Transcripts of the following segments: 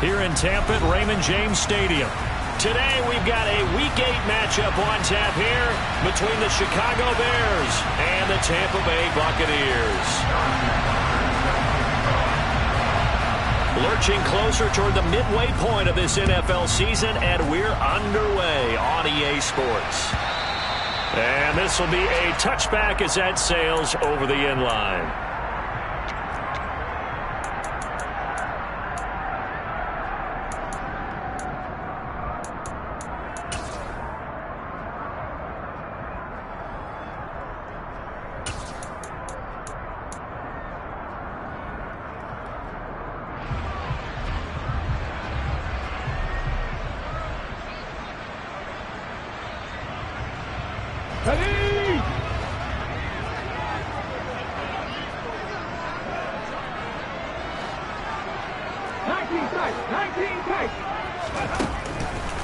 here in Tampa at Raymond James Stadium. Today we've got a Week 8 matchup on tap here between the Chicago Bears and the Tampa Bay Buccaneers. Lurching closer toward the midway point of this NFL season, and we're underway on EA Sports. And this will be a touchback as that sails over the end line.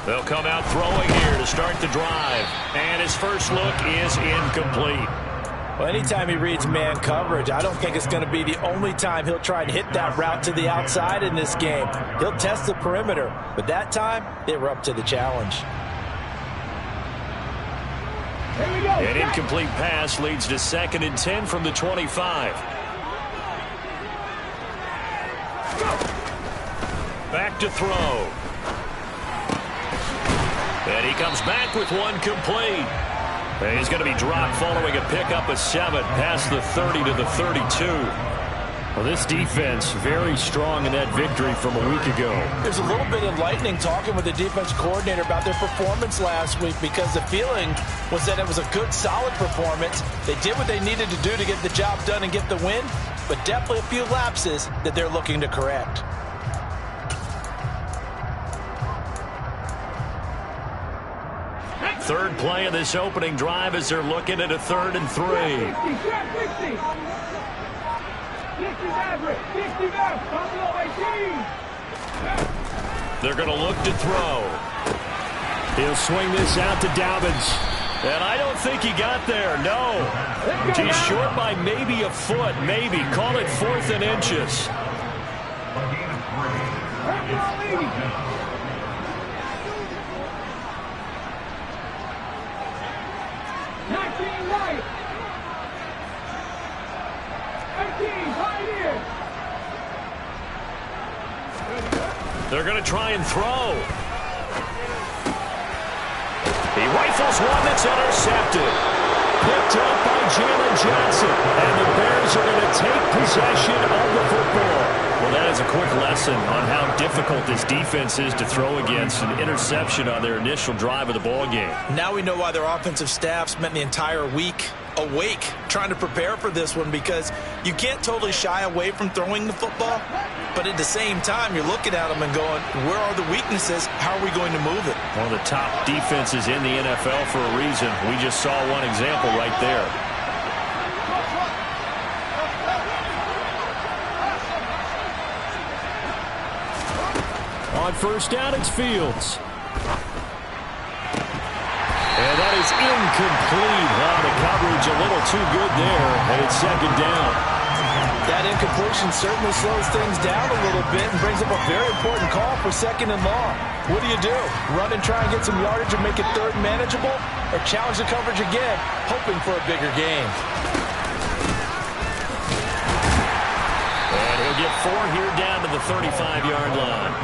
They'll come out throwing here to start the drive. And his first look is incomplete. Well, anytime he reads man coverage, I don't think it's going to be the only time he'll try and hit that route to the outside in this game. He'll test the perimeter, but that time, they were up to the challenge. An incomplete pass leads to 2nd and 10 from the 25. Back to throw. And he comes back with one complete. And he's going to be dropped following a pickup of 7 past the 30 to the 32. Well, this defense very strong in that victory from a week ago. There's a little bit of lightning talking with the defense coordinator about their performance last week because the feeling was that it was a good, solid performance. They did what they needed to do to get the job done and get the win, but definitely a few lapses that they're looking to correct. Third play of this opening drive as they're looking at a 3rd and 3. They're going to look to throw. He'll swing this out to Dobbins. And I don't think he got there, no. He's short by maybe a foot, maybe. Call it 4th and inches. They're going to try and throw. He rifles one that's intercepted. Picked up by Jalen Johnson. And the Bears are going to take possession of the football. Well, that is a quick lesson on how difficult this defense is to throw against. An interception on their initial drive of the ball game. Now we know why their offensive staff spent the entire week awake trying to prepare for this one, because you can't totally shy away from throwing the football, but at the same time you're looking at them and going, where are the weaknesses? How are we going to move it? One of the top defenses in the NFL for a reason. We just saw one example right there. On first down, it's Fields. And that is incomplete. The coverage a little too good there, and it's 2nd down. That incompletion certainly slows things down a little bit and brings up a very important call for 2nd and long. What do? Run and try and get some yardage and make it 3rd manageable, or challenge the coverage again, hoping for a bigger gain? And he'll get 4 here down to the 35-yard line.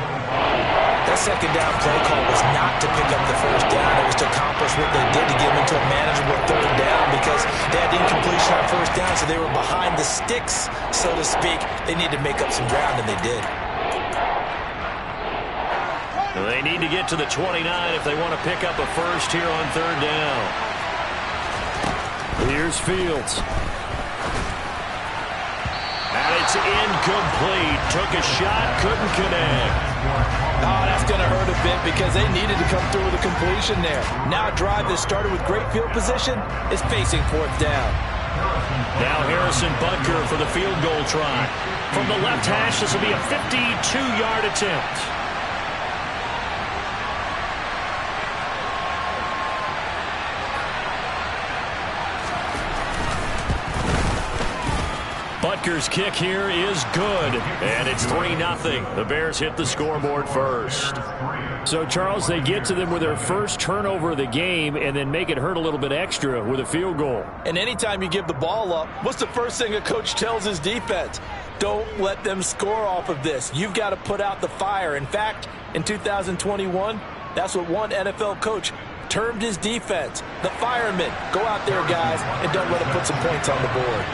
That 2nd down play call was not to pick up the 1st down. It was to accomplish what they did to get them into a manageable 3rd down, because they had incompletion on 1st down, so they were behind the sticks, so to speak. They needed to make up some ground, and they did. They need to get to the 29 if they want to pick up a 1st here on 3rd down. Here's Fields. And it's incomplete. Took a shot, couldn't connect. Oh, that's going to hurt a bit because they needed to come through with a completion there. Now a drive that started with great field position is facing 4th down. Now Harrison Butker for the field goal try. From the left hash, this will be a 52-yard attempt. Butker's kick here is good, and it's 3-0. The Bears hit the scoreboard first. So, Charles, they get to them with their first turnover of the game and then make it hurt a little bit extra with a field goal. And anytime you give the ball up, what's the first thing a coach tells his defense? Don't let them score off of this. You've got to put out the fire. In fact, in 2021, that's what one NFL coach termed his defense. The firemen. Go out there, guys, and don't let them put some points on the board.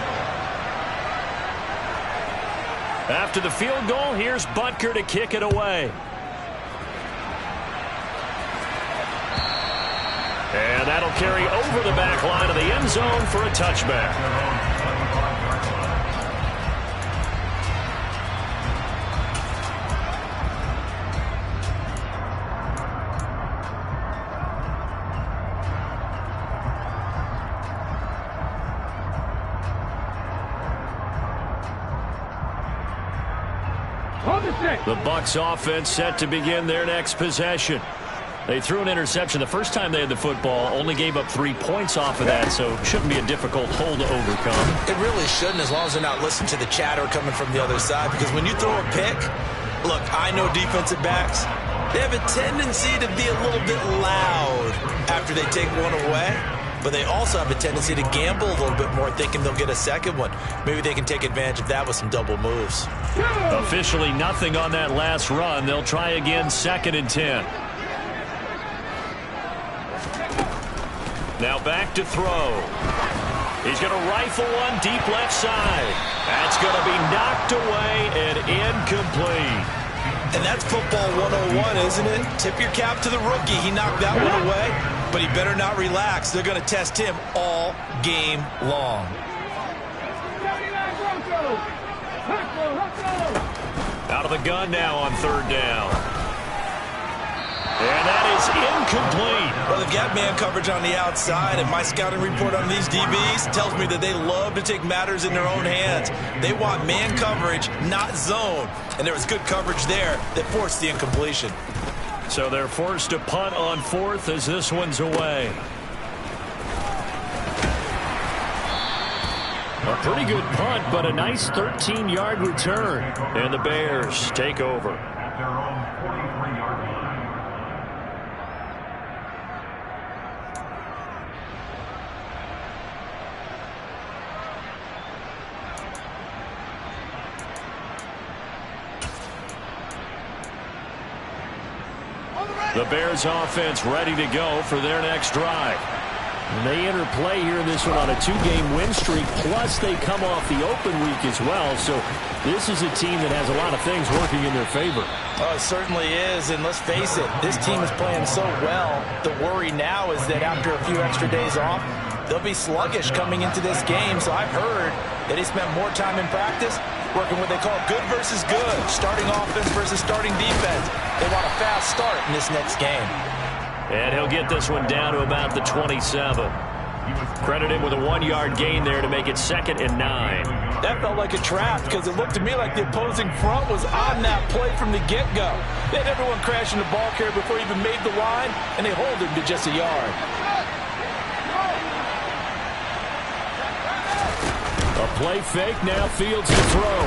After the field goal, here's Butker to kick it away. And that'll carry over the back line of the end zone for a touchback. The Bucs offense set to begin their next possession. They threw an interception the first time they had the football, only gave up 3 points off of that, so it shouldn't be a difficult hole to overcome. It really shouldn't, as long as they're not listening to the chatter coming from the other side, because when you throw a pick, look, I know defensive backs, they have a tendency to be a little bit loud after they take one away, but they also have a tendency to gamble a little bit more, thinking they'll get a second one. Maybe they can take advantage of that with some double moves. Officially nothing on that last run. They'll try again, 2nd and 10. Now back to throw. He's going to rifle one deep left side. That's going to be knocked away and incomplete. And that's football 101, isn't it? Tip your cap to the rookie. He knocked that one away, but he better not relax. They're going to test him all game long. Out of the gun now on 3rd down. And that is incomplete. Well, they've got man coverage on the outside, and my scouting report on these DBs tells me that they love to take matters in their own hands. They want man coverage, not zone. And there was good coverage there that forced the incompletion. So they're forced to punt on 4th as this one's away. A pretty good punt, but a nice 13-yard return. And the Bears take over. The Bears offense ready to go for their next drive. And they enter play here in this one on a 2-game win streak, plus they come off the open week as well. So this is a team that has a lot of things working in their favor. Oh, it certainly is, and let's face it, this team is playing so well. The worry now is that after a few extra days off, they'll be sluggish coming into this game. So I've heard that he spent more time in practice working what they call good versus good, starting offense versus starting defense. They want a fast start in this next game. And he'll get this one down to about the 27. Credit him with a 1-yard gain there to make it 2nd and 9. That felt like a trap because it looked to me like the opposing front was on that play from the get-go. They had everyone crashing the ball carrier before he even made the line, and they hold him to just a yard. A play fake, now Fields to throw.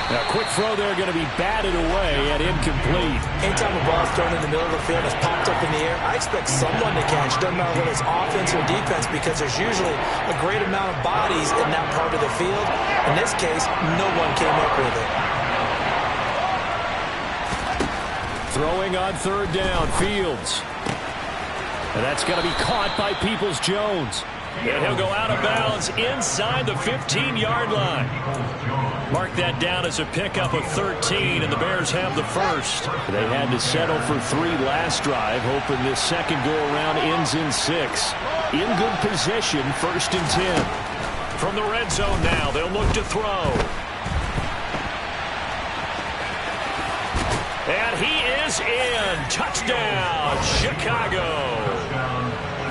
Now, quick throw there going to be batted away and incomplete. Anytime a ball's thrown in the middle of the field that's popped up in the air, I expect someone to catch. Doesn't matter whether it's offense or defense, because there's usually a great amount of bodies in that part of the field. In this case, no one came up with it. Throwing on 3rd down, Fields. And that's going to be caught by Peoples-Jones. And he'll go out of bounds inside the 15-yard line. Mark that down as a pickup of 13, and the Bears have the first. They had to settle for 3 last drive, hoping this second go-around ends in 6. In good position, 1st and 10. From the red zone now, they'll look to throw. And he is in. Touchdown, Chicago.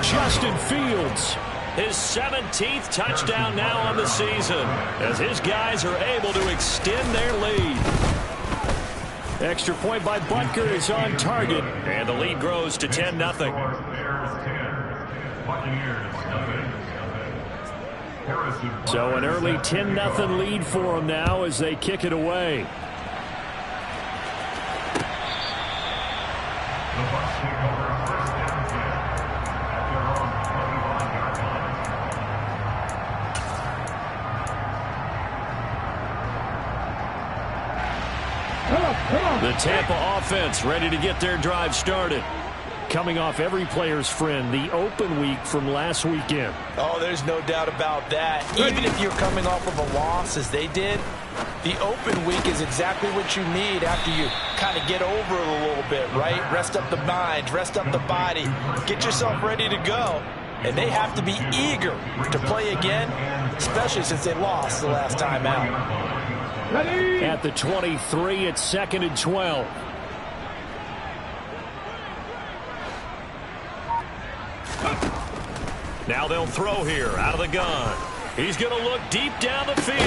Justin Fields. His 17th touchdown now on the season as his guys are able to extend their lead. Extra point by Butker is on target, and the lead grows to 10-0. So an early 10-0 lead for them now as they kick it away. The Bucs take over a first down kick at their own 21-yard line. The Tampa offense ready to get their drive started. Coming off every player's friend, the open week from last weekend. Oh, there's no doubt about that. Even if you're coming off of a loss as they did, the open week is exactly what you need after you kind of get over it a little bit, right? Rest up the mind, rest up the body, get yourself ready to go. And they have to be eager to play again, especially since they lost the last time out. At the 23, it's 2nd and 12. Now they'll throw here out of the gun. He's going to look deep down the field.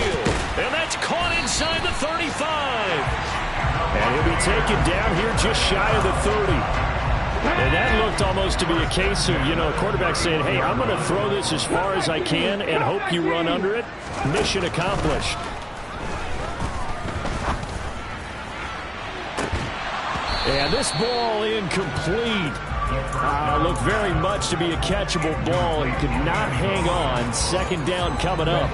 And that's caught inside the 35. And he'll be taken down here just shy of the 30. And that looked almost to be a case of, quarterback saying, hey, I'm going to throw this as far as I can and hope you run under it. Mission accomplished. And this ball incomplete. Looked very much to be a catchable ball and could not hang on. 2nd down coming up.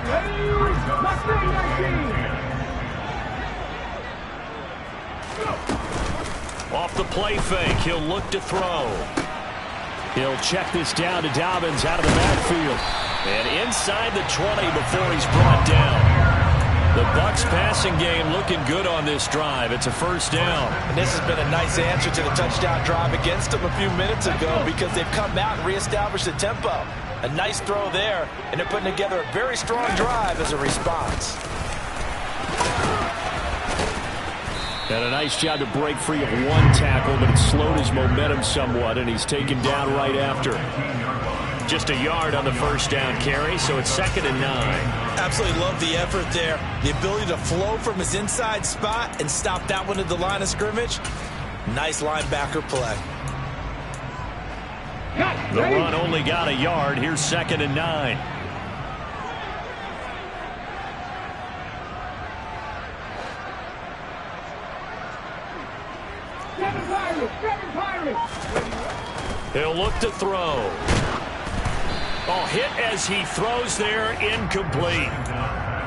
Off the play fake, he'll look to throw. He'll check this down to Dobbins out of the backfield. And inside the 20 before he's brought down. The Bucs passing game looking good on this drive. It's a 1st down. And this has been a nice answer to the touchdown drive against them a few minutes ago because they've come out and reestablished the tempo. A nice throw there, and they're putting together a very strong drive as a response. And a nice job to break free of one tackle, but it slowed his momentum somewhat, and he's taken down right after. Just a yard on the 1st down carry, so it's 2nd and 9. Absolutely love the effort there. The ability to flow from his inside spot and stop that one at the line of scrimmage. Nice linebacker play. The run only got a yard. Here's 2nd and 9. He'll look to throw. Oh, hit as he throws there, incomplete.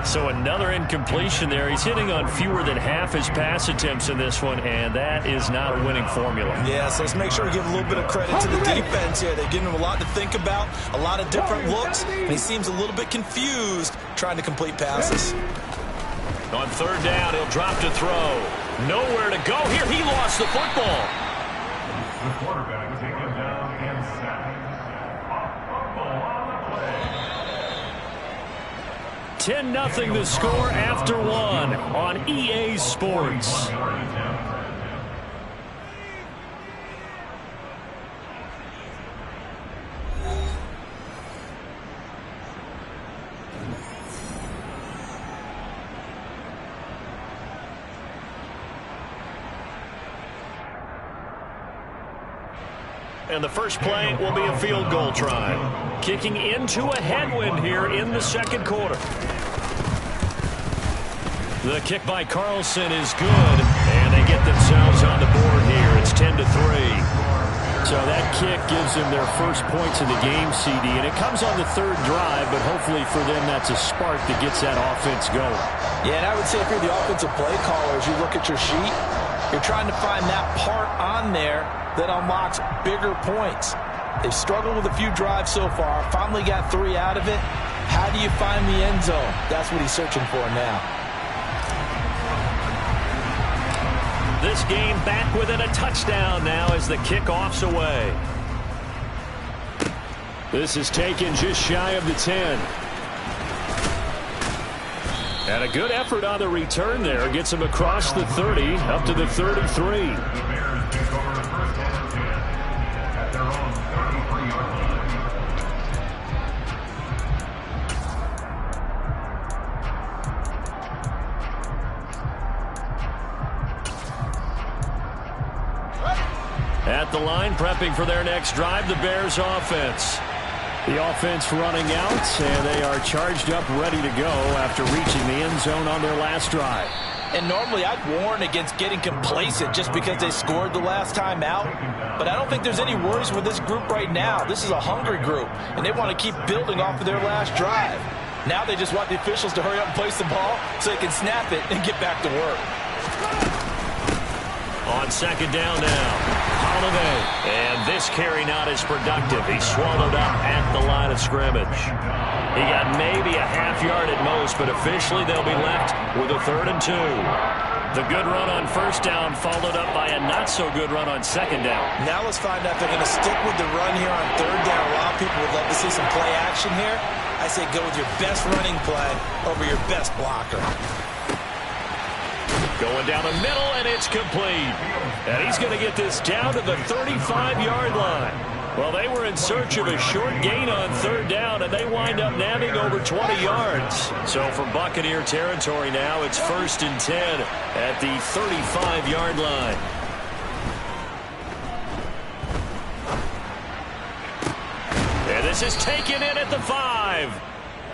So another incompletion there. He's hitting on fewer than half his pass attempts in this one, and that is not a winning formula. Yeah, so let's make sure we give a little bit of credit to the defense here. They're giving him a lot to think about, a lot of different looks, and he seems a little bit confused trying to complete passes. On 3rd down, he'll drop to throw. Nowhere to go here. He lost the football. The quarterback taken down and sacked. 10-0 the score after 1 on EA Sports. And the first play will be a field goal try. Kicking into a headwind here in the 2nd quarter. The kick by Carlson is good, and they get themselves on the board here. It's 10-3. So that kick gives them their first points of the game, CD, and it comes on the 3rd drive, but hopefully for them that's a spark that gets that offense going. Yeah, and I would say if you're the offensive play caller, as you look at your sheet, you're trying to find that part on there that unlocks bigger points. They've struggled with a few drives so far, finally got 3 out of it. How do you find the end zone? That's what he's searching for now. This game back within a touchdown now as the kickoff's away. This is taken just shy of the 10. And a good effort on the return there. Gets him across the 30, up to the 33. At the line, prepping for their next drive, the Bears offense. The offense running out, and they are charged up, ready to go after reaching the end zone on their last drive. And normally I'd warn against getting complacent just because they scored the last time out. But I don't think there's any worries with this group right now. This is a hungry group, and they want to keep building off of their last drive. Now they just want the officials to hurry up and place the ball so they can snap it and get back to work. On second down now, Holiday. And this carry not as productive. He's swallowed up at the line of scrimmage. He got maybe a half yard at most, but officially they'll be left with a 3rd and 2. The good run on first down followed up by a not-so-good run on second down. Now let's find out if they're going to stick with the run here on 3rd down. A lot of people would love to see some play action here. I say go with your best running play over your best blocker. Going down the middle, and it's complete. And he's going to get this down to the 35-yard line. Well, they were in search of a short gain on 3rd down, and they wind up nabbing over 20 yards. So from Buccaneer territory now, it's 1st and 10 at the 35-yard line. And this is taken in at the 5.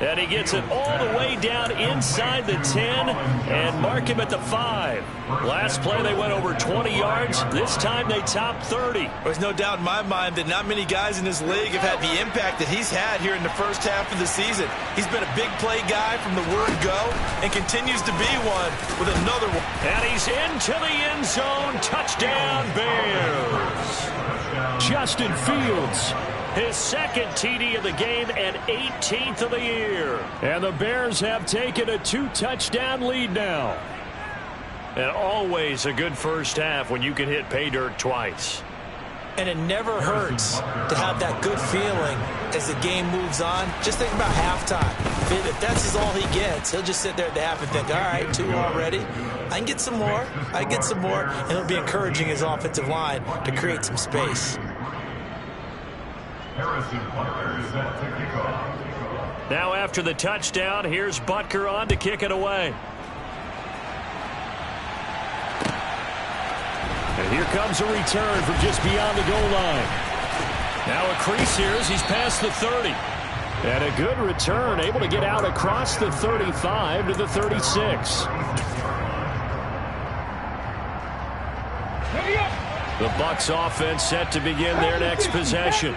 And he gets it all the way down inside the 10 and mark him at the 5. Last play they went over 20 yards. This time they topped 30. There's no doubt in my mind that not many guys in this league have had the impact that he's had here in the first half of the season. He's been a big play guy from the word go and continues to be one with another one. And he's into the end zone. Touchdown, Bears. Justin Fields, his second TD of the game and 18th of the year. And the Bears have taken a 2-touchdown lead now. And always a good first half when you can hit pay dirt twice. And it never hurts to have that good feeling as the game moves on. Just think about halftime. If that's all he gets, he'll just sit there at the half and think, all right, 2 already. I can get some more. I can get some more. And he'll be encouraging his offensive line to create some space. Now after the touchdown, here's Butker on to kick it away. And here comes a return from just beyond the goal line. Now a crease here as he's past the 30. And a good return, able to get out across the 35 to the 36. The Bucs offense set to begin their next possession.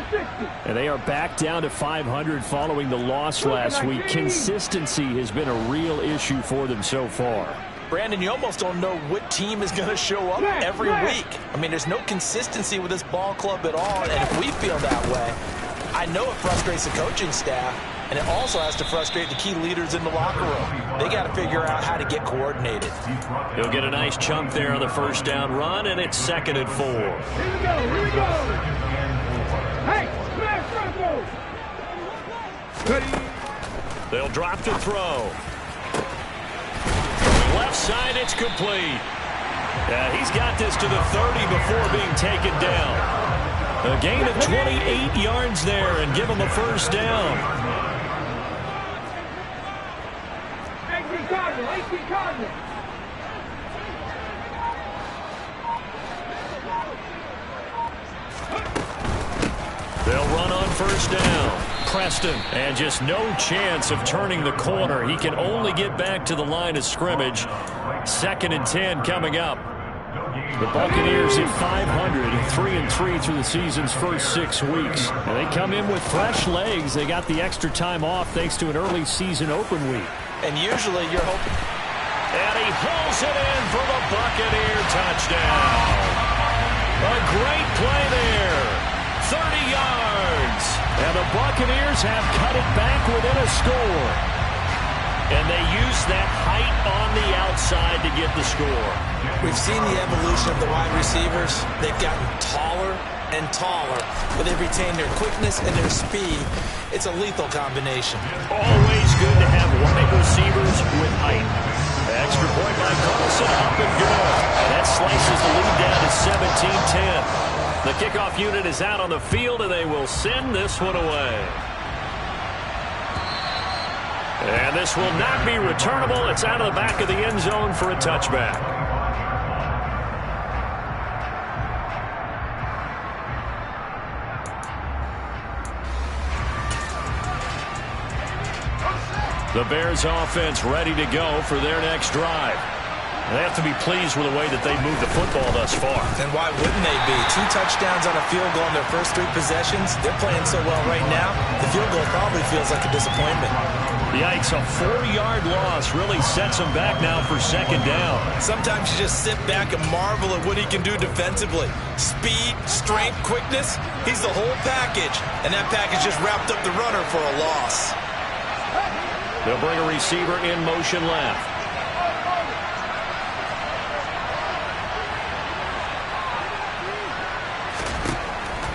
And they are back down to 500 following the loss last week. Consistency has been a real issue for them so far. Brandon, you almost don't know what team is going to show up every week. I mean, there's no consistency with this ball club at all. And if we feel that way, I know it frustrates the coaching staff. And it also has to frustrate the key leaders in the locker room. They got to figure out how to get coordinated. He'll get a nice chunk there on the first down run, and it's 2nd and 4. Here we go. Hey, smash front. They'll drop to throw. Left side, it's complete. He's got this to the 30 before being taken down. A gain of 28 yards there and give him a first down. They'll run on first down. Preston, and just no chance of turning the corner. He can only get back to the line of scrimmage. 2nd and 10 coming up. The Buccaneers at 500, 3-3 through the season's first 6 weeks. And they come in with fresh legs. They got the extra time off thanks to an early season open week. And usually you're hoping. And he hauls it in for the Buccaneer touchdown. A great play there. 30 yards. And the Buccaneers have cut it back within a score. And they use that height on the outside to get the score. We've seen the evolution of the wide receivers. They've gotten taller and taller, but they've retained their quickness and their speed. It's a lethal combination. Always good to have wide receivers with height. Extra point by Carlson, up and good. That slices the lead down to 17-10. The kickoff unit is out on the field, and they will send this one away. And this will not be returnable. It's out of the back of the end zone for a touchback. The Bears offense ready to go for their next drive. They have to be pleased with the way that they moved the football thus far. And why wouldn't they be? 2 touchdowns on a field goal in their first 3 possessions. They're playing so well right now, the field goal probably feels like a disappointment. Yikes, a 4-yard loss really sets them back now for second down. Sometimes you just sit back and marvel at what he can do defensively. Speed, strength, quickness, he's the whole package. And that package just wrapped up the runner for a loss. They'll bring a receiver in motion left.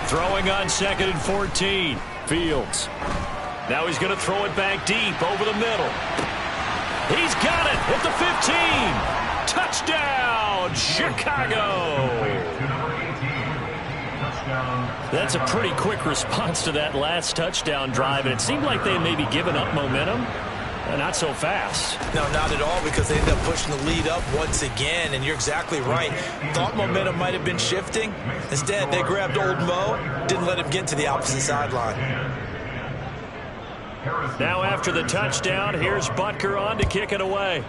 Throwing on 2nd and 14. Fields. Now he's going to throw it back deep over the middle. He's got it at the 15. Touchdown, Chicago. That's a pretty quick response to that last touchdown drive, and it seemed like they had maybe given up momentum. Not so fast. No, not at all, because they ended up pushing the lead up once again, and you're exactly right. Thought momentum might have been shifting. Instead, they grabbed old Mo, didn't let him get to the opposite sideline. Now after the touchdown, here's Butker on to kick it away.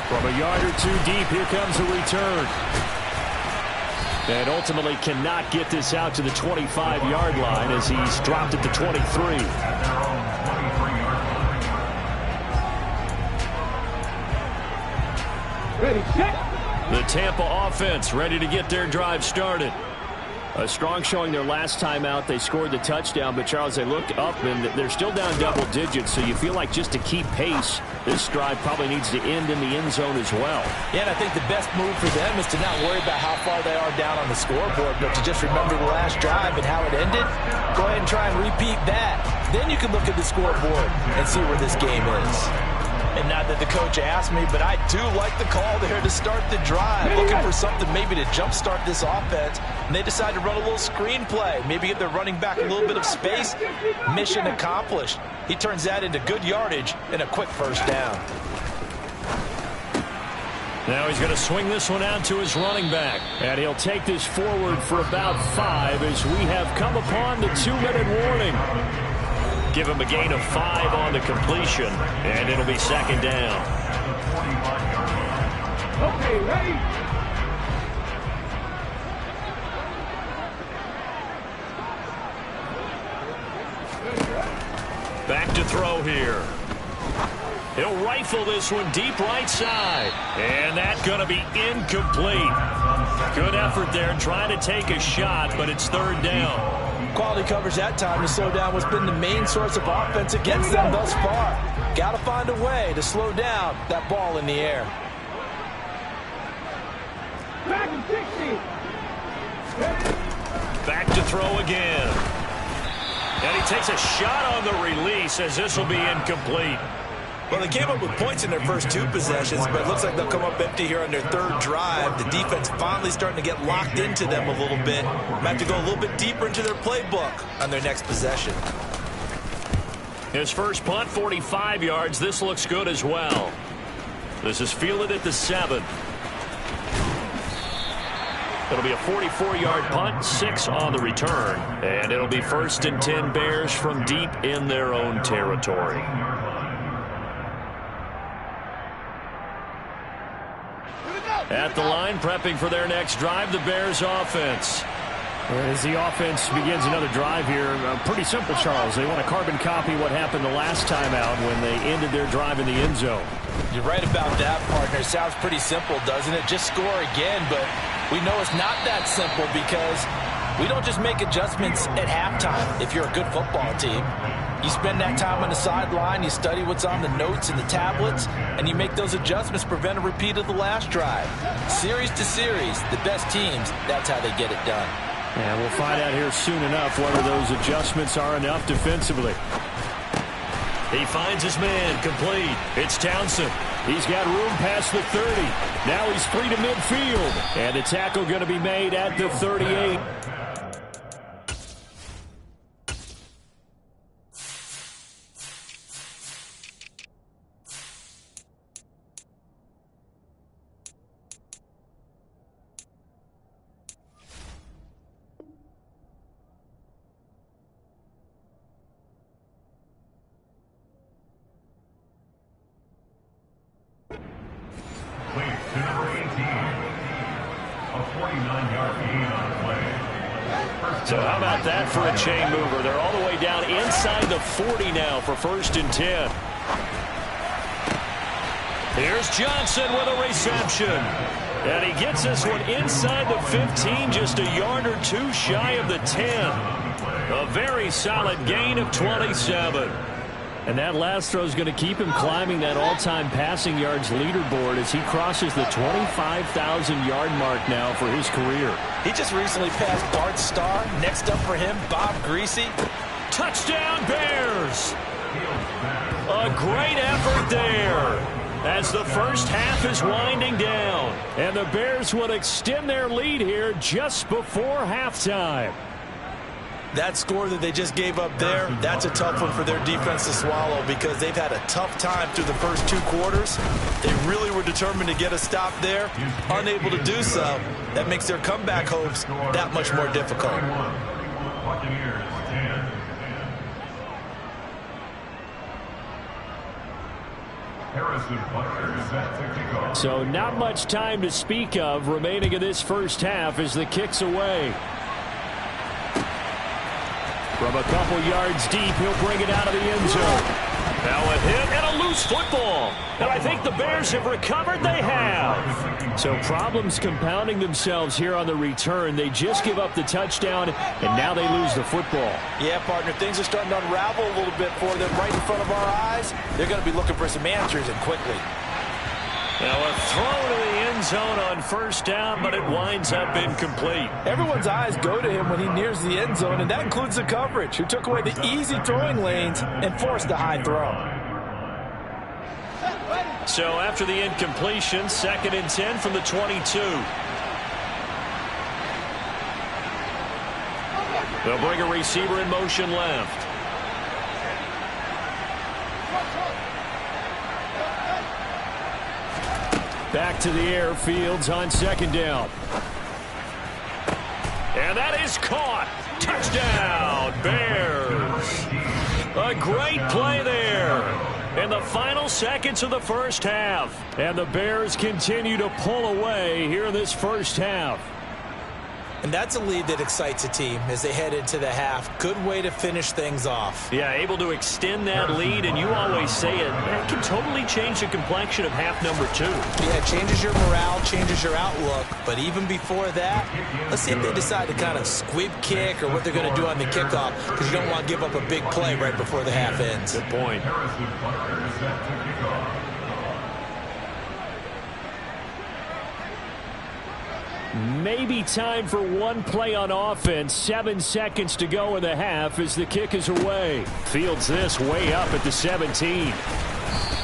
From a yard or 2 deep, here comes a return. And ultimately cannot get this out to the 25-yard line as he's dropped at the 23. The Tampa offense ready to get their drive started. A strong showing their last time out. They scored the touchdown, but Charles, they looked up and they're still down double digits, so you feel like just to keep pace, this drive probably needs to end in the end zone as well. Yeah, and I think the best move for them is to not worry about how far they are down on the scoreboard, but to just remember the last drive and how it ended. Go ahead and try and repeat that. Then you can look at the scoreboard and see where this game is. And not that the coach asked me, but I do like the call there to start the drive. Looking for something maybe to jumpstart this offense. And they decide to run a little screen play. Maybe give their running back a little bit of space. Mission accomplished. He turns that into good yardage and a quick first down. Now he's going to swing this one out to his running back. And he'll take this forward for about 5 as we have come upon the 2-minute warning. Give him a gain of 5 on the completion, and it'll be second down. Okay, ready? Back to throw here. He'll rifle this one deep right side. And that's going to be incomplete. Good effort there trying to take a shot, but it's third down. Quality coverage that time to slow down what's been the main source of offense against them thus far. Got to find a way to slow down that ball in the air. Back to throw again. And he takes a shot on the release as this will be incomplete. Well, they came up with points in their first 2 possessions, but it looks like they'll come up empty here on their 3rd drive. The defense finally starting to get locked into them a little bit. Might have to go a little bit deeper into their playbook on their next possession. His first punt, 45 yards. This looks good as well. This is fielded at the 7. It'll be a 44-yard punt, 6 on the return. And it'll be 1st and 10 Bears from deep in their own territory. At the line, prepping for their next drive, the Bears offense. As the offense begins another drive here, pretty simple, Charles. They want to carbon copy what happened the last time out when they ended their drive in the end zone. You're right about that, partner. Sounds pretty simple, doesn't it? Just score again, but we know it's not that simple because we don't just make adjustments at halftime if you're a good football team. You spend that time on the sideline, you study what's on the notes and the tablets, and you make those adjustments, prevent a repeat of the last drive. Series to series, the best teams, that's how they get it done. And we'll find out here soon enough whether those adjustments are enough defensively. He finds his man, complete. It's Townsend. He's got room past the 30. Now he's free to midfield. And the tackle going to be made at the 38. A 49-yard gain on play. So how about that for a chain mover? They're all the way down inside the 40 now for 1st and 10. Here's Johnson with a reception. And he gets this one inside the 15, just a yard or two shy of the 10. A very solid gain of 27. And that last throw is going to keep him climbing that all-time passing yards leaderboard as he crosses the 25,000-yard mark now for his career. He just recently passed Bart Starr. Next up for him, Bob Greasy. Touchdown, Bears! A great effort there as the first half is winding down. And the Bears will extend their lead here just before halftime. That score that they just gave up there, that's a tough one for their defense to swallow because they've had a tough time through the first 2 quarters. They really were determined to get a stop there, unable to do so. That makes their comeback hopes that much more difficult. Buccaneers 10. Harrison Butker is set to kick off. So not much time to speak of remaining in this first half as the kick's away. From a couple yards deep, he'll bring it out of the end zone. Now a hit and a loose football. And I think the Bears have recovered. They have. So problems compounding themselves here on the return. They just give up the touchdown, and now they lose the football. Yeah, partner, things are starting to unravel a little bit for them right in front of our eyes. They're going to be looking for some answers, and quickly. Now a throw to the end zone on 1st down, but it winds up incomplete. Everyone's eyes go to him when he nears the end zone, and that includes the coverage, who took away the easy throwing lanes and forced a high throw. So after the incompletion, 2nd and 10 from the 22. They'll bring a receiver in motion left. Back to the air, Fields on 2nd down. And that is caught. Touchdown, Bears. A great play there in the final seconds of the first half. And the Bears continue to pull away here in this first half. And that's a lead that excites a team as they head into the half. Good way to finish things off. Yeah, able to extend that lead, and you always say it can totally change the complexion of half number 2. Yeah, it changes your morale, changes your outlook. But even before that, let's see if they decide to kind of squib kick or what they're going to do on the kickoff, because you don't want to give up a big play right before the half ends. Good point. Harrison Butker is set to kick off. Maybe time for one play on offense. 7 seconds to go in the half as the kick is away. Fields this way up at the 17.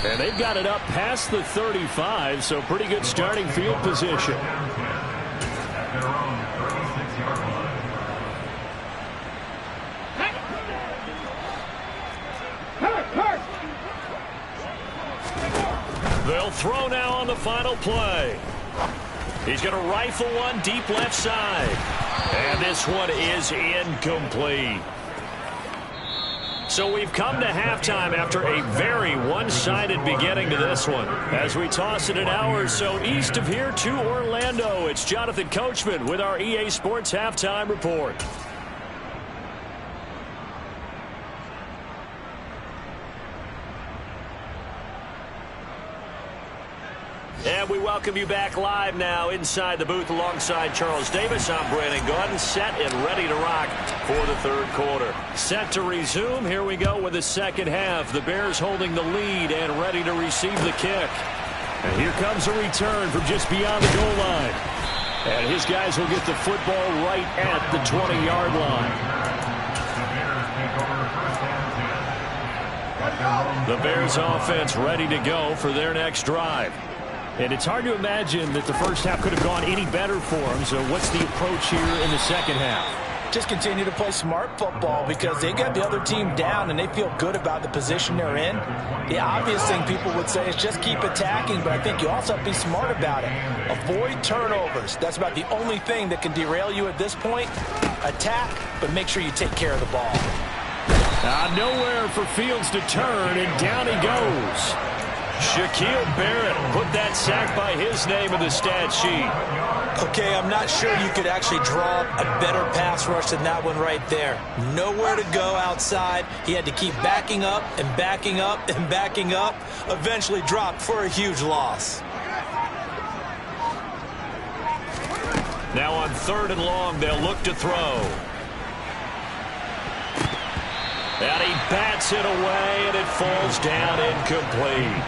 And they've got it up past the 35, so pretty good starting field position. At their own 36-yard line. They'll throw now on the final play. He's going to rifle one deep left side. And this one is incomplete. So we've come to halftime after a very one-sided beginning to this one. As we toss it an hour or so east of here to Orlando, it's Jonathan Coachman with our EA Sports Halftime Report. And we welcome you back live now inside the booth alongside Charles Davis. I'm Brandon Gordon, set and ready to rock for the 3rd quarter. Set to resume. Here we go with the second half. The Bears holding the lead and ready to receive the kick. And here comes a return from just beyond the goal line. And his guys will get the football right at the 20-yard line. The Bears offense ready to go for their next drive. And it's hard to imagine that the first half could have gone any better for them. So what's the approach here in the second half? Just continue to play smart football because they got the other team down and they feel good about the position they're in. The obvious thing people would say is just keep attacking, but I think you also have to be smart about it. Avoid turnovers. That's about the only thing that can derail you at this point. Attack, but make sure you take care of the ball. Nowhere for Fields to turn, and down he goes. Shaquille Barrett put that sack by his name in the stat sheet. Okay, I'm not sure you could actually draw a better pass rush than that one right there. Nowhere to go outside. He had to keep backing up and backing up and backing up. Eventually dropped for a huge loss. Now on 3rd and long, they'll look to throw. And he bats it away, and it falls down incomplete.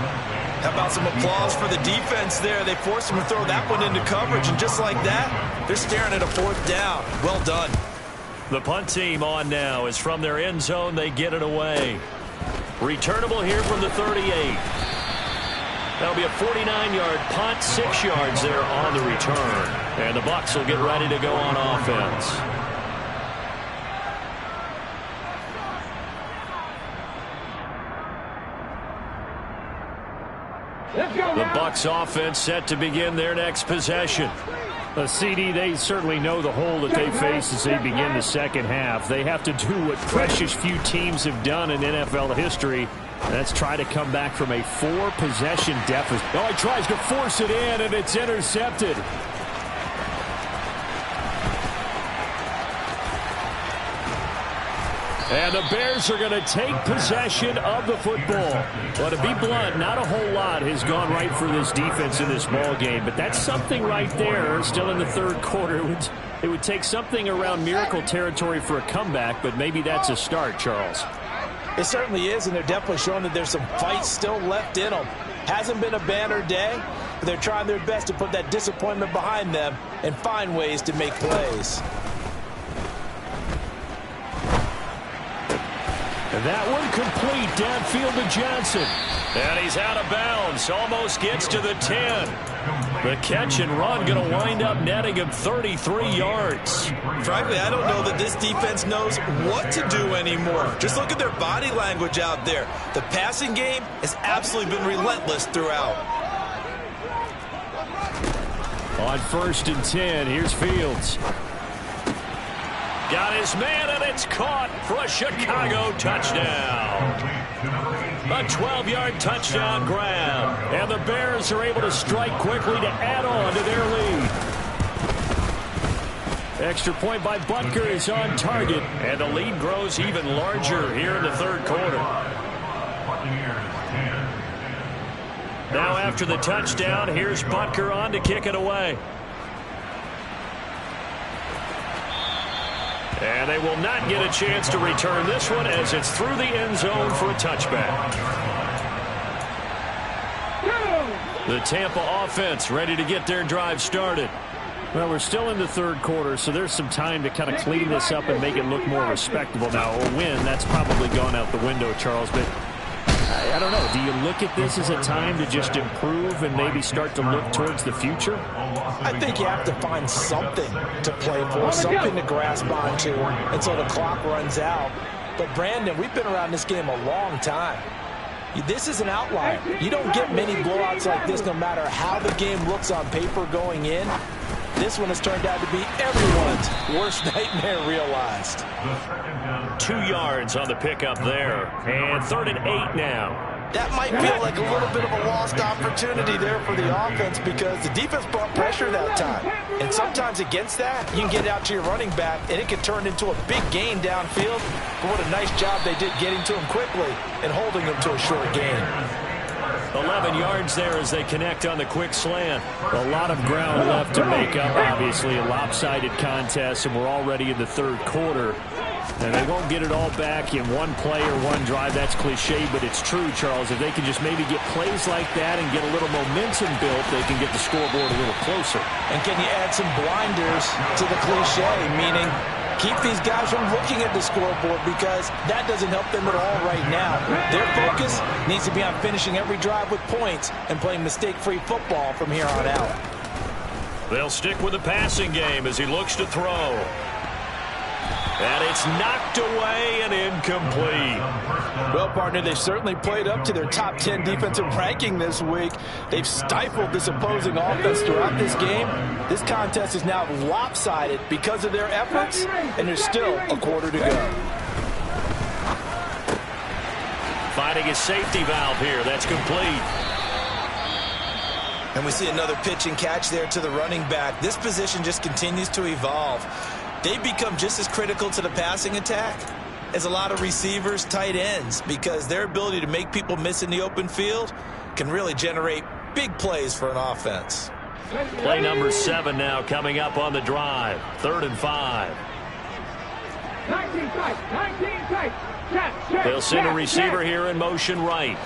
How about some applause for the defense there? They forced him to throw that one into coverage, and just like that, they're staring at a 4th down. Well done. The punt team on now is from their end zone. They get it away. Returnable here from the 38. That'll be a 49-yard punt, 6 yards there on the return. And the Bucs will get ready to go on offense. The Bucs offense set to begin their next possession. CD, they certainly know the hole that they face as they begin the second half. They have to do what precious few teams have done in NFL history. That's try to come back from a 4-possession deficit. Oh, he tries to force it in, and it's intercepted. And the Bears are going to take possession of the football. Well, to be blunt, not a whole lot has gone right for this defense in this ball game, but that's something right there. Still in the 3rd quarter. It would take something around miracle territory for a comeback, but maybe that's a start, Charles. It certainly is, and they're definitely showing that there's some fight still left in them. Hasn't been a banner day, but they're trying their best to put that disappointment behind them and find ways to make plays. And that one complete downfield to Johnson. And he's out of bounds. Almost gets to the 10. The catch and run going to wind up netting him 33 yards. Frankly, I don't know that this defense knows what to do anymore. Just look at their body language out there. The passing game has absolutely been relentless throughout. On 1st and 10, here's Fields. Got his man, and it's caught for a Chicago touchdown. A 12-yard touchdown grab. And the Bears are able to strike quickly to add on to their lead. Extra point by Butker is on target. And the lead grows even larger here in the 3rd quarter. Now after the touchdown, here's Butker on to kick it away. And they will not get a chance to return this one as it's through the end zone for a touchback. The Tampa offense ready to get their drive started. Well, we're still in the 3rd quarter, so there's some time to kind of clean this up and make it look more respectable. Now, a win, that's probably gone out the window, Charles, but I don't know. Do you look at this as a time to just improve and maybe start to look towards the future? I think you have to find something to play for, something to grasp onto until the clock runs out. But, Brandon, we've been around this game a long time. This is an outlier. You don't get many blowouts like this no matter how the game looks on paper going in. This one has turned out to be everyone's worst nightmare realized. 2 yards on the pickup there. And 3rd and 8 now. That might feel like a little bit of a lost opportunity there for the offense because the defense brought pressure that time. And sometimes against that, you can get out to your running back, and it can turn into a big gain downfield. But what a nice job they did getting to him quickly and holding him to a short gain. 11 yards there as they connect on the quick slant. A lot of ground left to make up, obviously. A lopsided contest, and we're already in the 3rd quarter. And they won't get it all back in one play or one drive. That's cliche, but it's true, Charles. If they can just maybe get plays like that and get a little momentum built, they can get the scoreboard a little closer. And can you add some blinders to the cliche, meaning keep these guys from looking at the scoreboard because that doesn't help them at all right now. Their focus needs to be on finishing every drive with points and playing mistake-free football from here on out. They'll stick with the passing game as he looks to throw. And it's knocked away and incomplete. Well, partner, they've certainly played up to their top 10 defensive ranking this week. They've stifled this opposing offense throughout this game. This contest is now lopsided because of their efforts, and there's still a quarter to go. Finding a safety valve here. That's complete. And we see another pitch and catch there to the running back. This position just continues to evolve. They become just as critical to the passing attack as a lot of receivers, tight ends, because their ability to make people miss in the open field can really generate big plays for an offense. Play number 7 now coming up on the drive. 3rd and 5. 19 tight. They'll send a receiver here in motion right.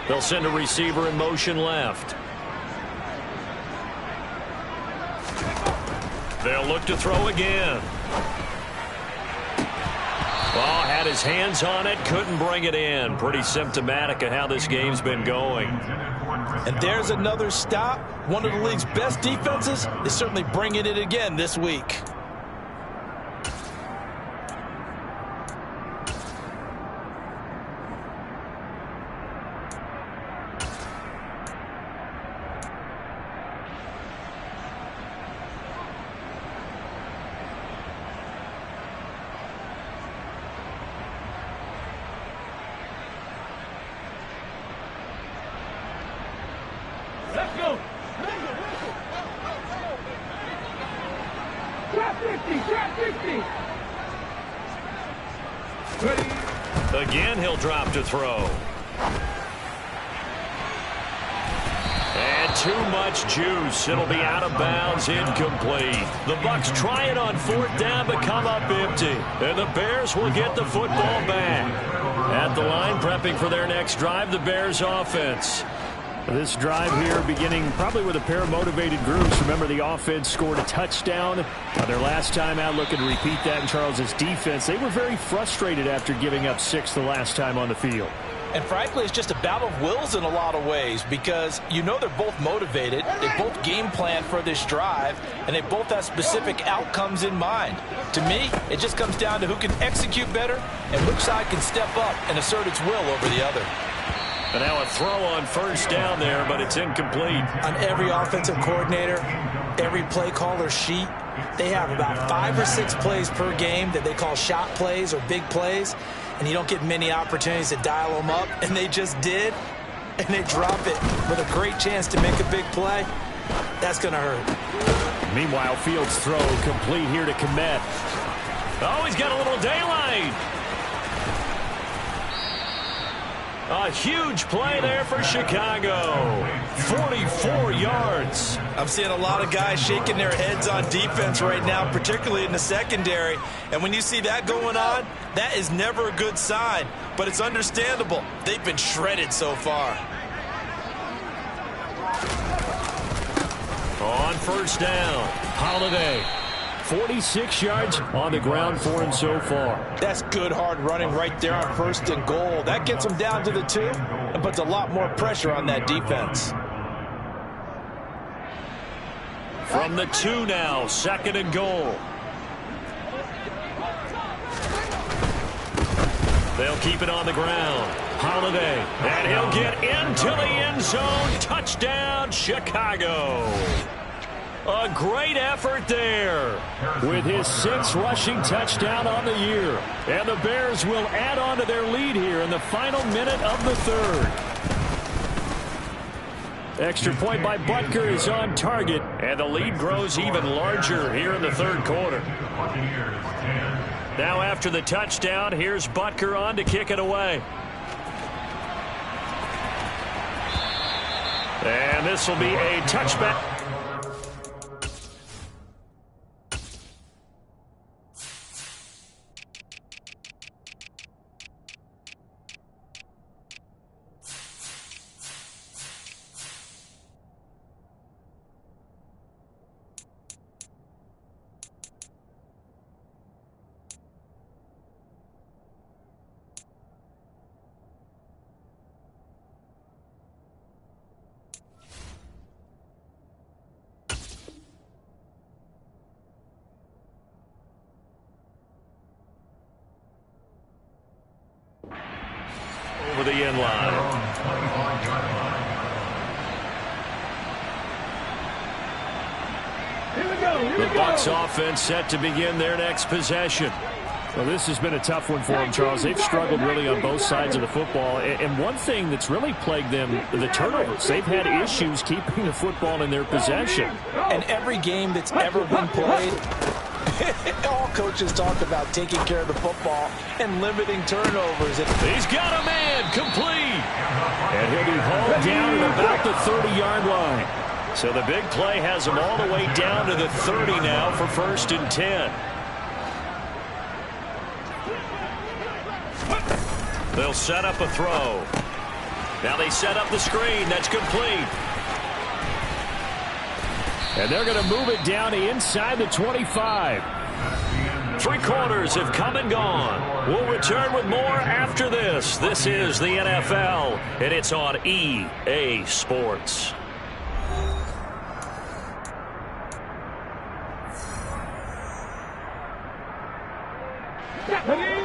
They'll send a receiver in motion left. They'll look to throw again. Ball had his hands on it, couldn't bring it in. Pretty symptomatic of how this game's been going. And there's another stop. One of the league's best defenses is certainly bringing it again this week. Let's go. Trap 50. Ready. Again, he'll drop to throw. And too much juice. It'll be out of bounds, incomplete. The Bucs try it on 4th down, but come up empty. And the Bears will get the football back. At the line, prepping for their next drive, the Bears offense. This drive here beginning probably with a pair of motivated groups. Remember, the offense scored a touchdown their last time out, looking to repeat that in Charles's defense. They were very frustrated after giving up 6 the last time on the field. And frankly, it's just a battle of wills in a lot of ways, because you know they're both motivated, they both game plan for this drive, and they both have specific outcomes in mind. To me, it just comes down to who can execute better and which side can step up and assert its will over the other. And now a throw on 1st down there, but it's incomplete. On every offensive coordinator, every play caller sheet, they have about 5 or 6 plays per game that they call shot plays or big plays, and you don't get many opportunities to dial them up, and they just did, and they drop it with a great chance to make a big play. That's going to hurt. Meanwhile, Fields' throw complete here to Komet. Oh, he's got a little daylight. A huge play there for Chicago. 44 yards. I'm seeing a lot of guys shaking their heads on defense right now, particularly in the secondary. And when you see that going on, that is never a good sign. But it's understandable. They've been shredded so far. On 1st down, Holiday. 46 yards on the ground for him so far. That's good hard running right there on 1st and goal. That gets them down to the 2 and puts a lot more pressure on that defense. From the 2 now, 2nd and goal. They'll keep it on the ground. Holiday, and he'll get into the end zone. Touchdown, Chicago. A great effort there with his 6th rushing touchdown on the year. And the Bears will add on to their lead here in the final minute of the 3rd. Extra point by Butker is on target, and the lead grows even larger here in the 3rd quarter. Now after the touchdown, here's Butker on to kick it away. And this will be a touchback. Over the end line. The Bucs offense set to begin their next possession. Well, this has been a tough one for them, Charles. They've struggled really on both sides of the football. And one thing that's really plagued them, the turnovers. They've had issues keeping the football in their possession. And every game that's ever been played, all coaches talk about taking care of the football and limiting turnovers. He's got a man complete. And he'll be hauled down at about the 30-yard line. So the big play has him all the way down to the 30 now for 1st and 10. They'll set up a throw. Now they set up the screen. That's complete. And they're going to move it down to inside the 25. 3 quarters have come and gone. We'll return with more after this. This is the NFL, and it's on EA Sports.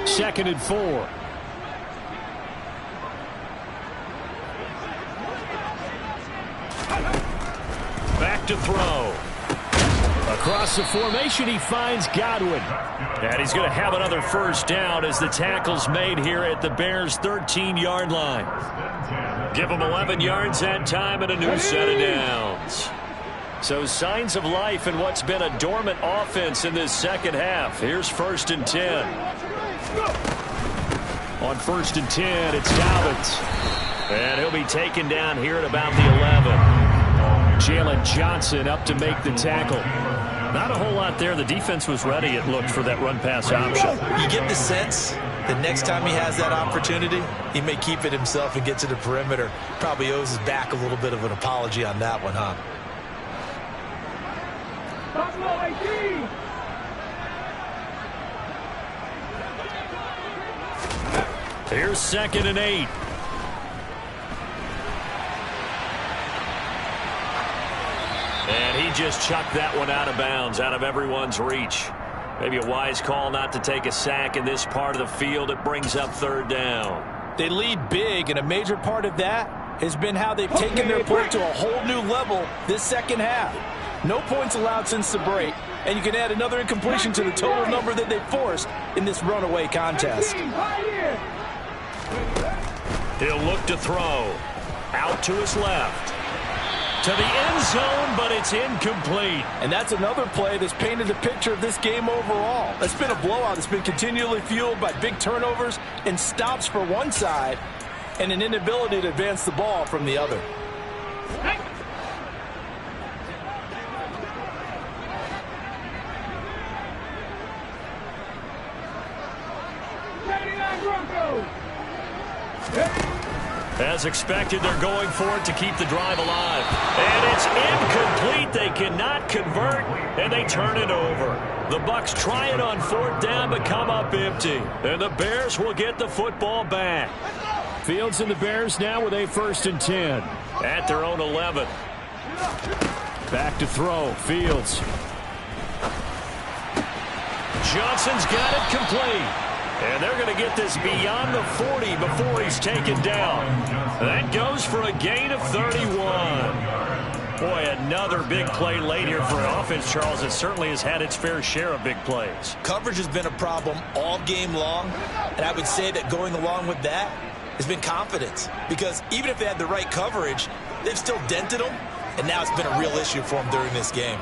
Second and 4. Back to throw. Across the formation, he finds Godwin. And he's going to have another first down as the tackle's made here at the Bears' 13-yard line. Give them 11 yards that time and a new set of downs. So signs of life in what's been a dormant offense in this second half. Here's 1st and 10. On 1st and 10, it's Dobbins. And he'll be taken down here at about the 11. Jalen Johnson up to make the tackle. Not a whole lot there. The defense was ready, it looked, for that run-pass option. You get the sense that next time he has that opportunity, he may keep it himself and get to the perimeter. Probably owes his back a little bit of an apology on that one, huh? Here's 2nd and 8. And he just chucked that one out of bounds, out of everyone's reach. Maybe a wise call not to take a sack in this part of the field. It brings up 3rd down. They lead big, and a major part of that has been how they've taken their play to a whole new level this second half. No points allowed since the break, and you can add another incompletion to the total number that they forced in this runaway contest. He'll look to throw. Out to his left. To the end zone, but it's incomplete. And that's another play that's painted the picture of this game overall. It's been a blowout. It's been continually fueled by big turnovers and stops for one side and an inability to advance the ball from the other. As expected, they're going for it to keep the drive alive. And it's incomplete. They cannot convert, and they turn it over. The Bucs try it on 4th down, but come up empty. And the Bears will get the football back. Fields and the Bears now with a 1st and 10. At their own 11. Back to throw. Fields. Johnson's got it complete. And they're going to get this beyond the 40 before he's taken down. That goes for a gain of 31. Boy, another big play late here for an offense, Charles. It certainly has had its fair share of big plays. Coverage has been a problem all game long, and I would say that going along with that has been confidence. Because even if they had the right coverage, they've still dented them, and now it's been a real issue for them during this game.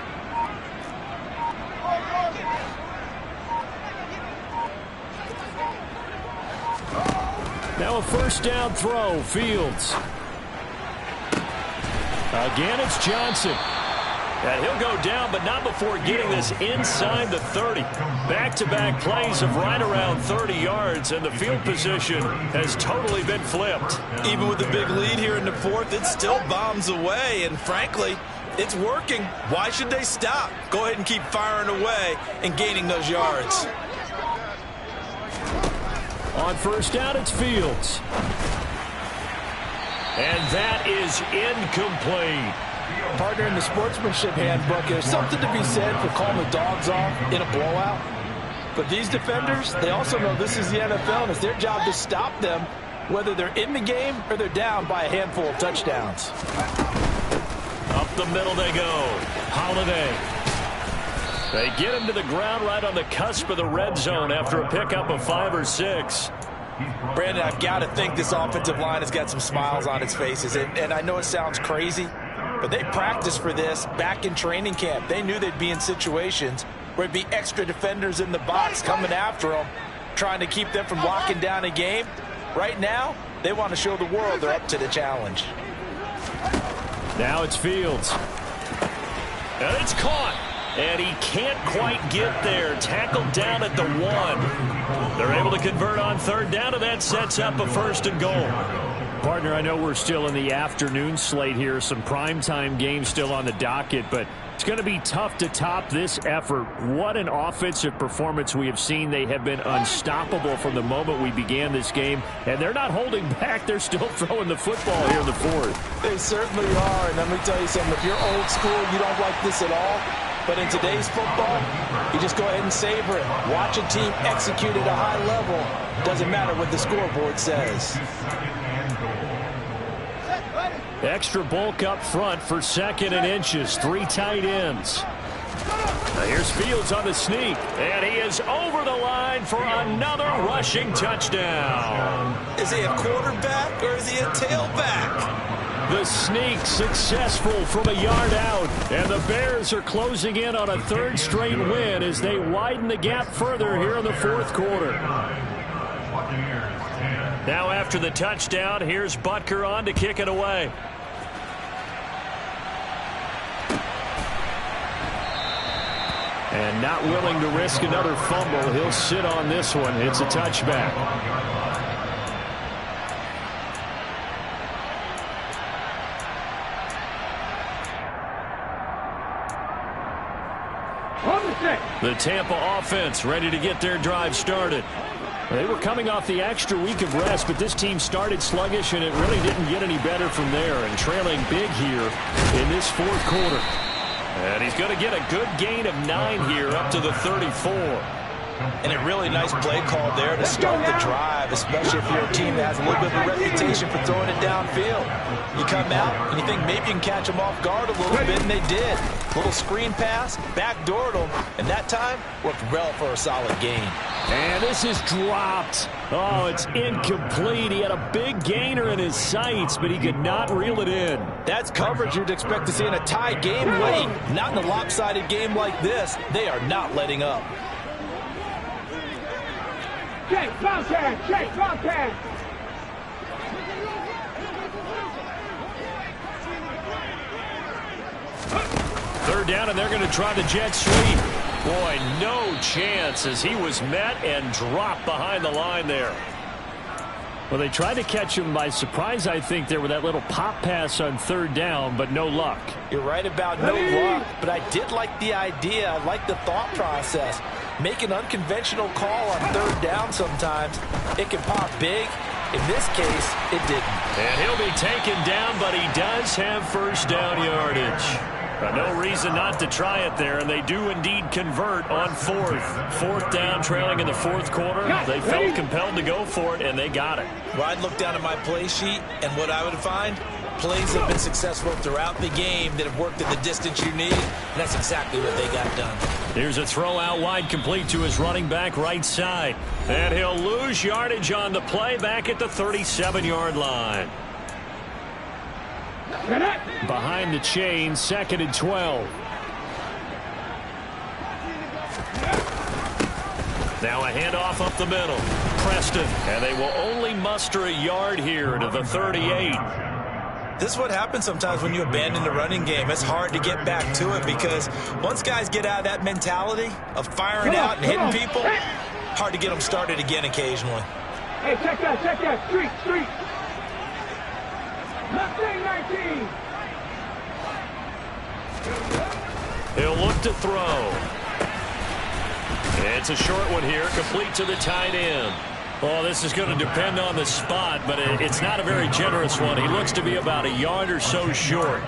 Now a 1st down throw. Fields. Again, it's Johnson. And he'll go down, but not before getting this inside the 30. Back-to-back plays of right around 30 yards, and the field position has totally been flipped. Even with the big lead here in the 4th, it still bombs away, and frankly, it's working. Why should they stop? Go ahead and keep firing away and gaining those yards. On 1st down, it's Fields. And that is incomplete. Partner, in the sportsmanship handbook, there's something to be said for calling the dogs off in a blowout. But these defenders, they also know this is the NFL, and it's their job to stop them, whether they're in the game or they're down by a handful of touchdowns. Up the middle they go. Holiday. They get him to the ground right on the cusp of the red zone after a pickup of 5 or 6. Brandon, I've got to think this offensive line has got some smiles on its faces. And I know it sounds crazy, but they practiced for this back in training camp. They knew they'd be in situations where it'd be extra defenders in the box coming after them, trying to keep them from locking down a game. Right now, they want to show the world they're up to the challenge. Now it's Fields. And it's caught. And he can't quite get there. Tackled down at the 1. They're able to convert on 3rd down, and that sets up a 1st and goal. Partner, I know we're still in the afternoon slate here. Some primetime games still on the docket, but it's going to be tough to top this effort. What an offensive performance we have seen. They have been unstoppable from the moment we began this game, and they're not holding back. They're still throwing the football here in the 4th. They certainly are, and let me tell you something. If you're old school, you don't like this at all. But in today's football, you just go ahead and savor it. Watch a team execute at a high level. Doesn't matter what the scoreboard says. Extra bulk up front for 2nd and inches. 3 tight ends. Now here's Fields on the sneak. And he is over the line for another rushing touchdown. Is he a quarterback or is he a tailback? The sneak successful from a yard out. And the Bears are closing in on a 3rd straight win as they widen the gap further here in the 4th quarter. Now after the touchdown, here's Butker on to kick it away. And not willing to risk another fumble. He'll sit on this one. It's a touchback. The Tampa offense ready to get their drive started. They were coming off the extra week of rest, but this team started sluggish, and it really didn't get any better from there. And trailing big here in this 4th quarter. And he's going to get a good gain of 9 here up to the 34. And a really nice play call there to start the drive, especially if you're a team that has a little bit of a reputation for throwing it downfield. You come out and you think maybe you can catch them off guard a little bit, and they did. Little screen pass, backdoored them, and that time worked well for a solid gain. And this is dropped. Oh, it's incomplete. He had a big gainer in his sights, but he could not reel it in. That's coverage you'd expect to see in a tie game late. Not in a lopsided game like this. They are not letting up. Jake, Bobcat! Jake, Bobcat! 3rd down, and they're going to try the jet sweep. Boy, no chance as he was met and dropped behind the line there. Well, they tried to catch him by surprise, I think, there with that little pop pass on 3rd down, but no luck. You're right about no luck, but I did like the idea. I like the thought process. Make an unconventional call on 3rd down sometimes. It can pop big. In this case, it didn't. And he'll be taken down, but he does have 1st down yardage. No reason not to try it there, and they do indeed convert on 4th. 4th down, trailing in the 4th quarter. They felt compelled to go for it, and they got it. Well, I'd look down at my play sheet, and what I would find, plays have been successful throughout the game that have worked at the distance you need, and that's exactly what they got done. Here's a throw out wide, complete to his running back right side. And he'll lose yardage on the play back at the 37-yard line. Behind the chain, 2nd and 12. Now a handoff up the middle. Preston, and they will only muster a yard here to the 38. This is what happens sometimes when you abandon the running game. It's hard to get back to it because once guys get out of that mentality of firing out and hitting people, hard to get them started again occasionally. Hey, check that, street. 19. He'll look to throw. It's a short one here, complete to the tight end. Well, this is going to depend on the spot, but it's not a very generous one. He looks to be about a yard or so short.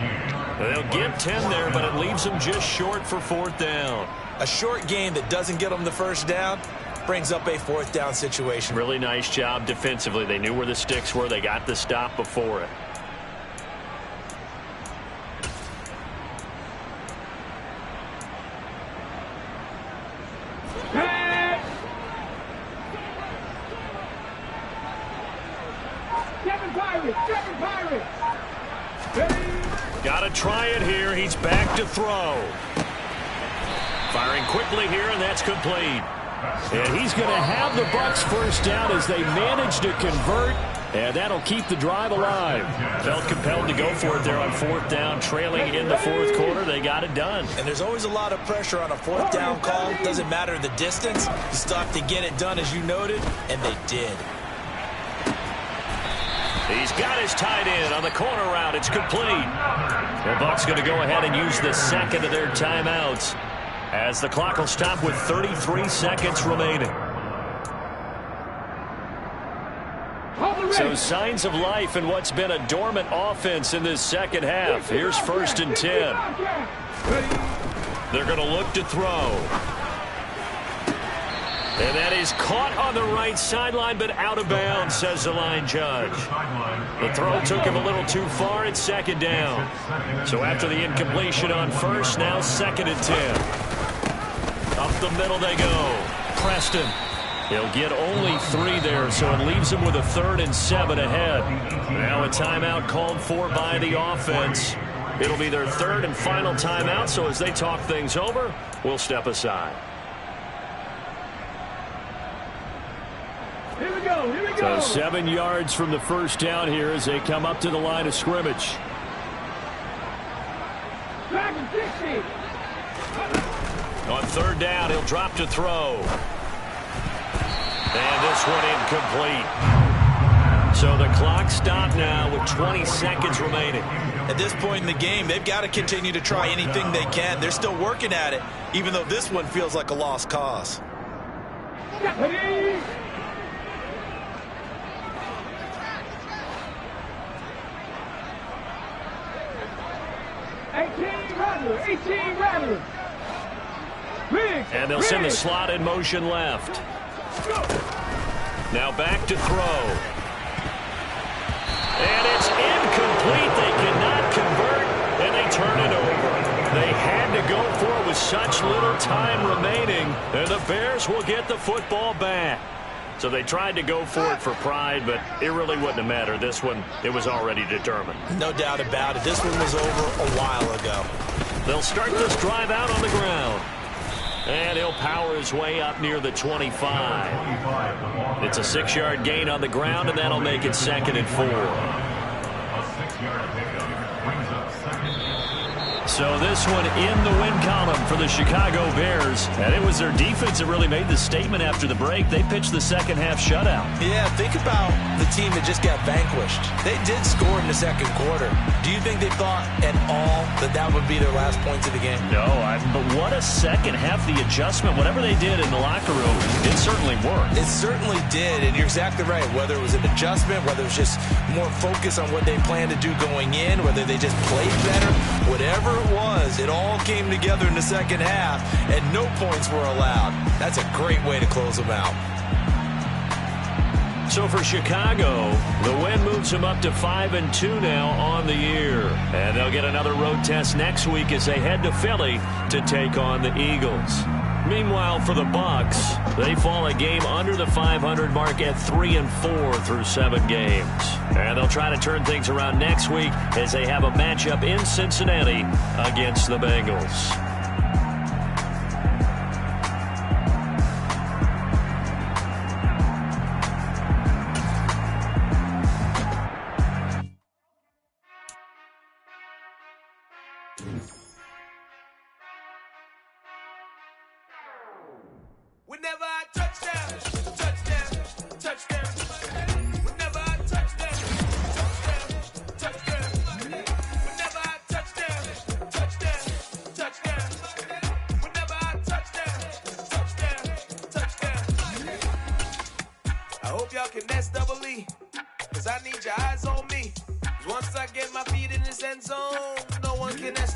They'll get 10 there, but it leaves him just short for 4th down. A short gain that doesn't get them the 1st down brings up a 4th down situation. Really nice job defensively. They knew where the sticks were. They got the stop before it. hit here. He's back to throw. Firing quickly here, and that's complete. And he's going to have the Bucs first down as they manage to convert, and that'll keep the drive alive. Felt compelled to go for it there on fourth down, trailing in the fourth quarter. They got it done. And there's always a lot of pressure on a fourth down call. Doesn't matter the distance. You still have to get it done, as you noted, and they did. He's got his tight end on the corner route. It's complete. The Bucs going to go ahead and use the second of their timeouts, as the clock will stop with 33 seconds remaining. So signs of life in what's been a dormant offense in this second half. Here's 1st and 10. They're going to look to throw. And that is caught on the right sideline, but out of bounds, says the line judge. The throw took him a little too far. It's 2nd down. So after the incompletion on first, now 2nd and 10. Up the middle they go. Preston. He'll get only 3 there, so it leaves him with a 3rd and 7 ahead. Now a timeout called for by the offense. It'll be their 3rd and final timeout, so as they talk things over, we'll step aside. Here we go, here we So go. 7 yards from the first down here as they come up to the line of scrimmage. Dragon 60. On 3rd down, he'll drop to throw. And this one incomplete. So the clock stopped now with 20 seconds remaining. At this point in the game, they've got to continue to try anything they can. They're still working at it, even though this one feels like a lost cause. Ready? Rattler. And they'll send the slot in motion left. Now back to throw. And it's incomplete. They cannot convert, and they turn it over. They had to go for it with such little time remaining, and the Bears will get the football back. So they tried to go for it for pride, but it really wouldn't have mattered. This one, it was already determined. No doubt about it. This one was over a while ago. They'll start this drive out on the ground. And he'll power his way up near the 25. It's a 6-yard gain on the ground, and that'll make it 2nd and 4. A 6-yard pickup brings up 2nd. So this one in the win column for the Chicago Bears. And it was their defense that really made the statement after the break. They pitched the second half shutout. Yeah, think about the team that just got vanquished. They did score in the second quarter. Do you think they thought at all that that would be their last points of the game? No, but what a second half. The adjustment, whatever they did in the locker room, it certainly worked. It certainly did, and you're exactly right. Whether it was an adjustment, whether it was just more focus on what they planned to do going in, whether they just played better, whatever it was, it all came together in the second half, and no points were allowed. That's a great way to close them out. So for Chicago, the win moves them up to 5-2 now on the year. And they'll get another road test next week as they head to Philly to take on the Eagles. Meanwhile, for the Bucs, they fall a game under the 500 mark at 3-4 through 7 games. And they'll try to turn things around next week as they have a matchup in Cincinnati against the Bengals. Whenever I touchdown, touchdown, touchdown. Whenever I touchdown, touchdown, touchdown. Whenever I touchdown, touchdown, touchdown. Whenever I touchdown, touchdown, touchdown. I hope y'all can nest double E, 'cause I need your eyes on me. 'Cause once I get my feet in this end zone, no one can nest.